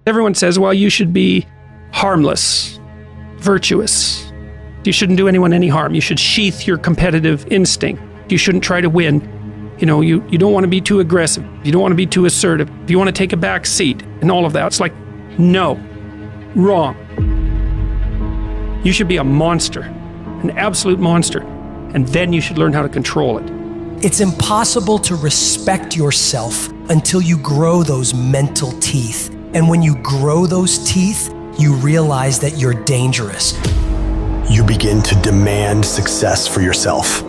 Everyone says, well, you should be harmless, virtuous. You shouldn't do anyone any harm. You should sheath your competitive instinct. You shouldn't try to win. You know, you don't want to be too aggressive. You don't want to be too assertive. You want to take a back seat and all of that. It's like, no, wrong. You should be a monster, an absolute monster. And then you should learn how to control it. It's impossible to respect yourself until you grow those mental teeth. And when you grow those teeth, you realize that you're dangerous. You begin to demand success for yourself.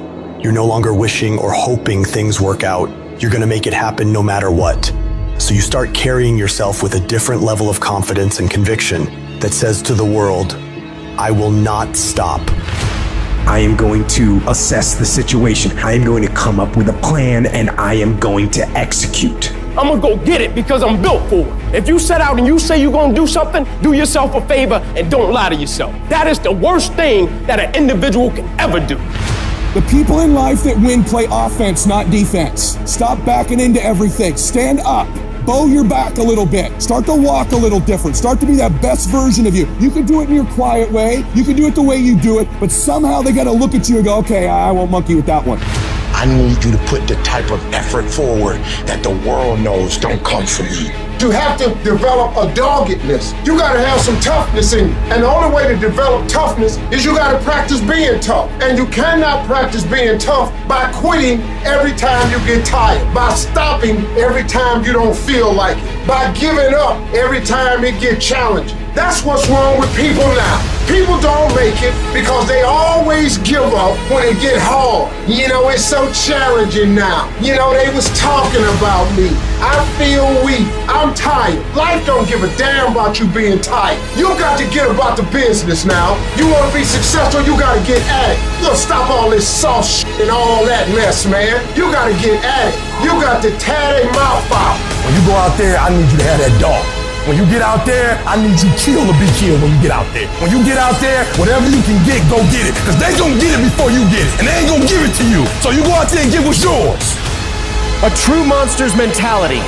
You're no longer wishing or hoping things work out. You're going to make it happen no matter what. So you start carrying yourself with a different level of confidence and conviction that says to the world, I will not stop. I am going to assess the situation. I am going to come up with a plan, and I am going to execute. I'm gonna go get it because I'm built for it. If you set out and you say you're gonna do something, do yourself a favor and don't lie to yourself. That is the worst thing that an individual can ever do. The people in life that win play offense, not defense. Stop backing into everything. Stand up. Bow your back a little bit. Start to walk a little different. Start to be that best version of you. You can do it in your quiet way. You can do it the way you do it, but somehow they gotta look at you and go, okay, I won't monkey with that one. I need you to put the type of effort forward that the world knows don't come from you. You have to develop a doggedness. You gotta have some toughness in you. And the only way to develop toughness is you gotta practice being tough. And you cannot practice being tough by quitting every time you get tired, by stopping every time you don't feel like it, by giving up every time it gets challenging. That's what's wrong with people now. People don't make it because they always give up when it get hard. You know, it's so challenging now. You know, they was talking about me. I feel weak. I'm tired. Life don't give a damn about you being tired. You got to get about the business now. You want to be successful, you got to get at it. You gotta stop all this soft shit and all that mess, man. You got to get at it. You got to tear their mouth out. When you go out there, I need you to have that dog. When you get out there, I need you kill or be killed when you get out there. When you get out there, whatever you can get, go get it. Because they gonna get it before you get it. And they ain't gonna give it to you. So you go out there and get what's yours. A true monster's mentality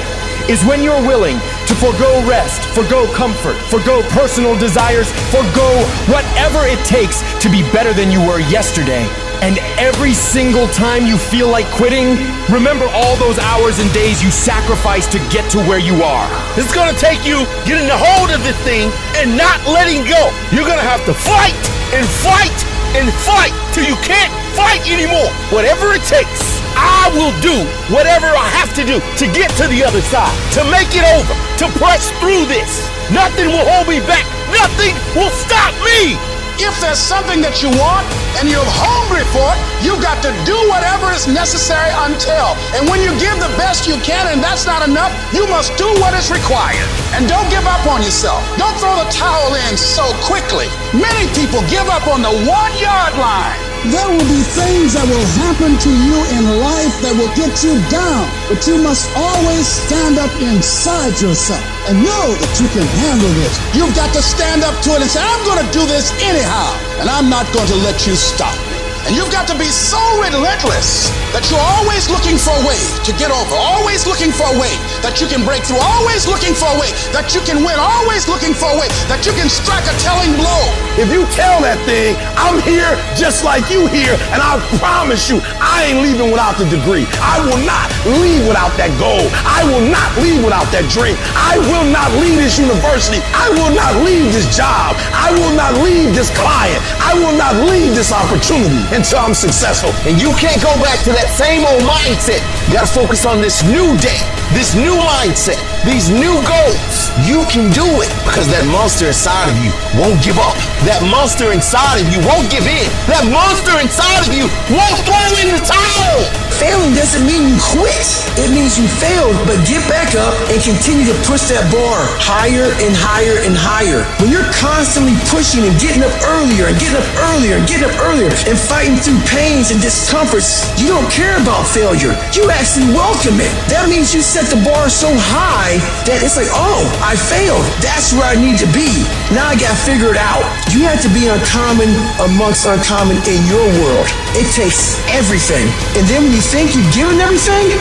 is when you're willing to forgo rest, forgo comfort, forgo personal desires, forgo whatever it takes to be better than you were yesterday. And every single time you feel like quitting, remember all those hours and days you sacrificed to get to where you are. It's gonna take you getting a hold of this thing and not letting go. You're gonna have to fight and fight and fight till you can't fight anymore. Whatever it takes, I will do whatever I have to do to get to the other side, to make it over, to press through this. Nothing will hold me back. Nothing will stop me. If there's something that you want and you're hungry for it, you've got to do whatever is necessary until. And when you give the best you can and that's not enough, you must do what is required. And don't give up on yourself. Don't throw the towel in so quickly. Many people give up on the 1-yard line. There will be things that will happen to you in life that will get you down, but you must always stand up inside yourself and know that you can handle this. You've got to stand up to it and say, I'm going to do this anyhow, and I'm not going to let you stop me. And you've got to be so relentless that you're always looking for a way to get over, always looking for a way that you can break through, always looking for a way that you can win, always looking for a way that you can strike a telling blow. If you tell that thing, I'm here just like you here, and I promise you, I ain't leaving without the degree. I will not leave without that goal. I will not leave without that dream. I will not leave this university. I will not leave this job. I will not leave this client. I will not leave this opportunity until I'm successful. And you can't go back to that same old mindset. You gotta focus on this new day, this new mindset, these new goals. You can do it because that monster inside of you won't give up. That monster inside of you won't give in. That monster inside of you won't throw in the towel. Failing doesn't mean you quit. It means you failed, but get back up and continue to push that bar higher and higher and higher. When you're constantly pushing and getting up earlier and getting up earlier and getting up earlier and fighting through pains and discomforts, you don't care about failure. You actually welcome it. That means you set the bar so high that it's like, oh, I failed. That's where I need to be. Now I gotta figure it out. You have to be uncommon amongst uncommon in your world. It takes everything. And then when you think you've given everything,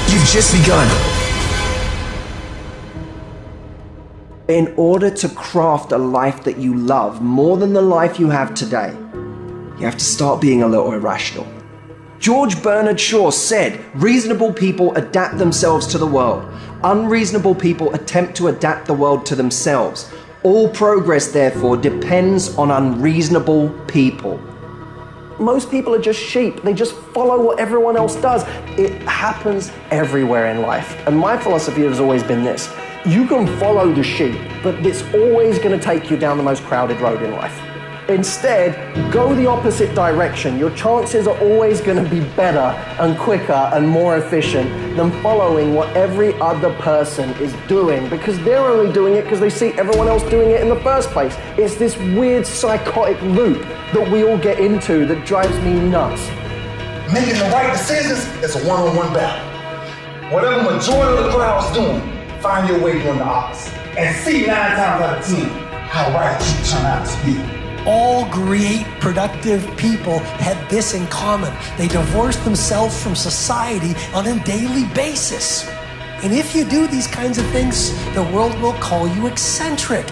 you've just begun. In order to craft a life that you love more than the life you have today, you have to start being a little irrational. George Bernard Shaw said, reasonable people adapt themselves to the world. Unreasonable people attempt to adapt the world to themselves. All progress, therefore, depends on unreasonable people. Most people are just sheep. They just follow what everyone else does. It happens everywhere in life. And my philosophy has always been this. You can follow the sheep, but it's always going to take you down the most crowded road in life. Instead, go the opposite direction. Your chances are always going to be better and quicker and more efficient than following what every other person is doing, because they're only doing it because they see everyone else doing it in the first place. It's this weird psychotic loop that we all get into that drives me nuts. Making the right decisions is a one-on-one battle. Whatever the majority of the crowd is doing, find your way doing the opposite. And see 9 times out of 10 how right you turn out to be. All great, productive people had this in common. They divorced themselves from society on a daily basis. And if you do these kinds of things, the world will call you eccentric.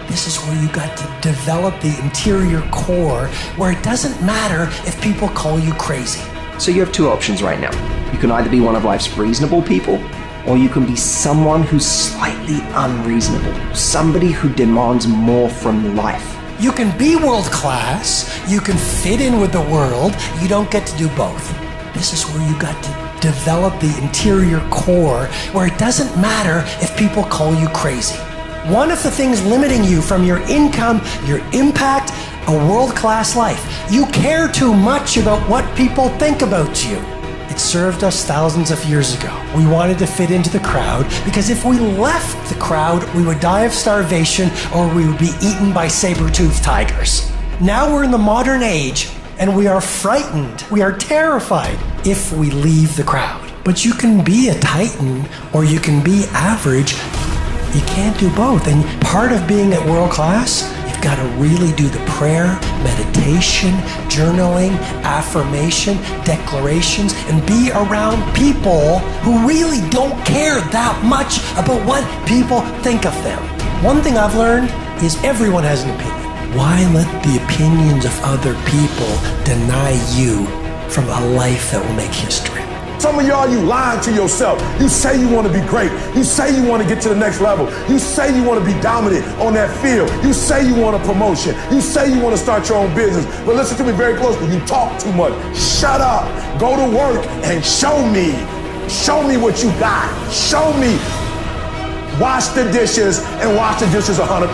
This is where you got to develop the interior core, where it doesn't matter if people call you crazy. So you have two options right now. You can either be one of life's reasonable people, or you can be someone who's slightly unreasonable, somebody who demands more from life. You can be world class, you can fit in with the world, you don't get to do both. This is where you got to develop the interior core, where it doesn't matter if people call you crazy. One of the things limiting you from your income, your impact, a world-class life. You care too much about what people think about you. It served us thousands of years ago. We wanted to fit into the crowd because if we left the crowd, we would die of starvation or we would be eaten by saber-toothed tigers. Now we're in the modern age and we are frightened, we are terrified if we leave the crowd. But you can be a titan or you can be average. You can't do both. And part of being at world class, you've got to really do the prayer, meditation, journaling, affirmation, declarations, and be around people who really don't care that much about what people think of them. One thing I've learned is everyone has an opinion. Why let the opinions of other people deny you from a life that will make history? Some of y'all, you lying to yourself. You say you want to be great. You say you want to get to the next level. You say you want to be dominant on that field. You say you want a promotion. You say you want to start your own business. But listen to me very closely. You talk too much. Shut up. Go to work and show me. Show me what you got. Show me. Wash the dishes and wash the dishes 100%.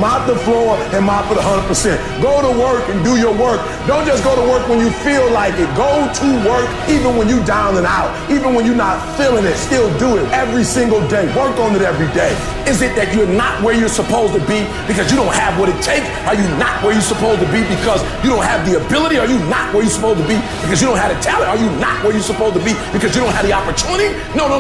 Mop the floor and mop it 100%. Go to work and do your work. Don't just go to work when you feel like it. Go to work even when you're down and out. Even when you're not feeling it. Still do it every single day. Work on it every day. Is it that you're not where you're supposed to be because you don't have what it takes? Are you not where you're supposed to be because you don't have the ability? Are you not where you're supposed to be because you don't have the talent? Are you not where you're supposed to be because you don't have the opportunity? No.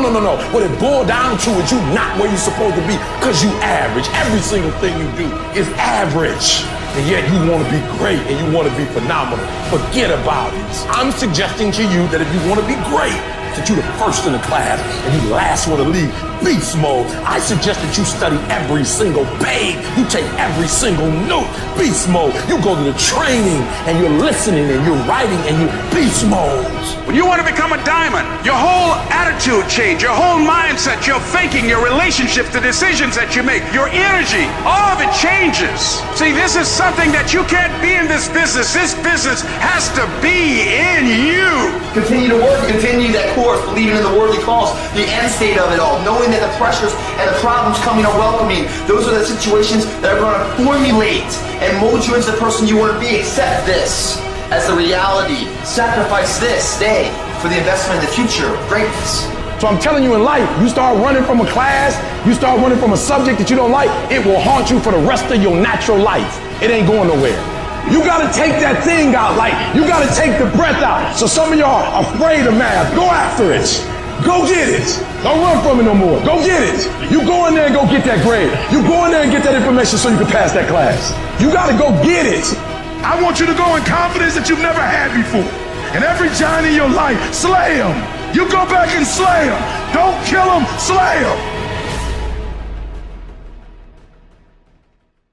What it boiled down to is you not where you're supposed to be because you average. Every single thing you do is average. And yet you want to be great and you want to be phenomenal. Forget about it. I'm suggesting to you that if you want to be great, that you're the first in the class and you last one to leave beast mode. I suggest that you study every single page. You take every single note, beast mode. You go to the training and you're listening and you're writing and you're beast mode. When you want to become a diamond, your whole attitude change, your whole mindset, your thinking, your relationships, the decisions that you make, your energy, all of it changes. See, this is something that you can't be in this business. This business has to be in you. Continue to work, continue that course, believing in the worthy cause, the end state of it all, knowing that the pressures and the problems coming are welcoming. Those are the situations that are going to formulate and mold you into the person you want to be. Accept this as the reality. Sacrifice this day for the investment in the future of greatness. So I'm telling you in life, you start running from a class, you start running from a subject that you don't like, it will haunt you for the rest of your natural life. It ain't going nowhere. You gotta take that thing out, like you gotta take the breath out. So some of y'all are afraid of math. Go after it. Go get it. Don't run from it no more. Go get it. You go in there and go get that grade. You go in there and get that information so you can pass that class. You gotta go get it. I want you to go in confidence that you've never had before. And every giant in your life, slay him. You go back and slay him. Don't kill him, slay him.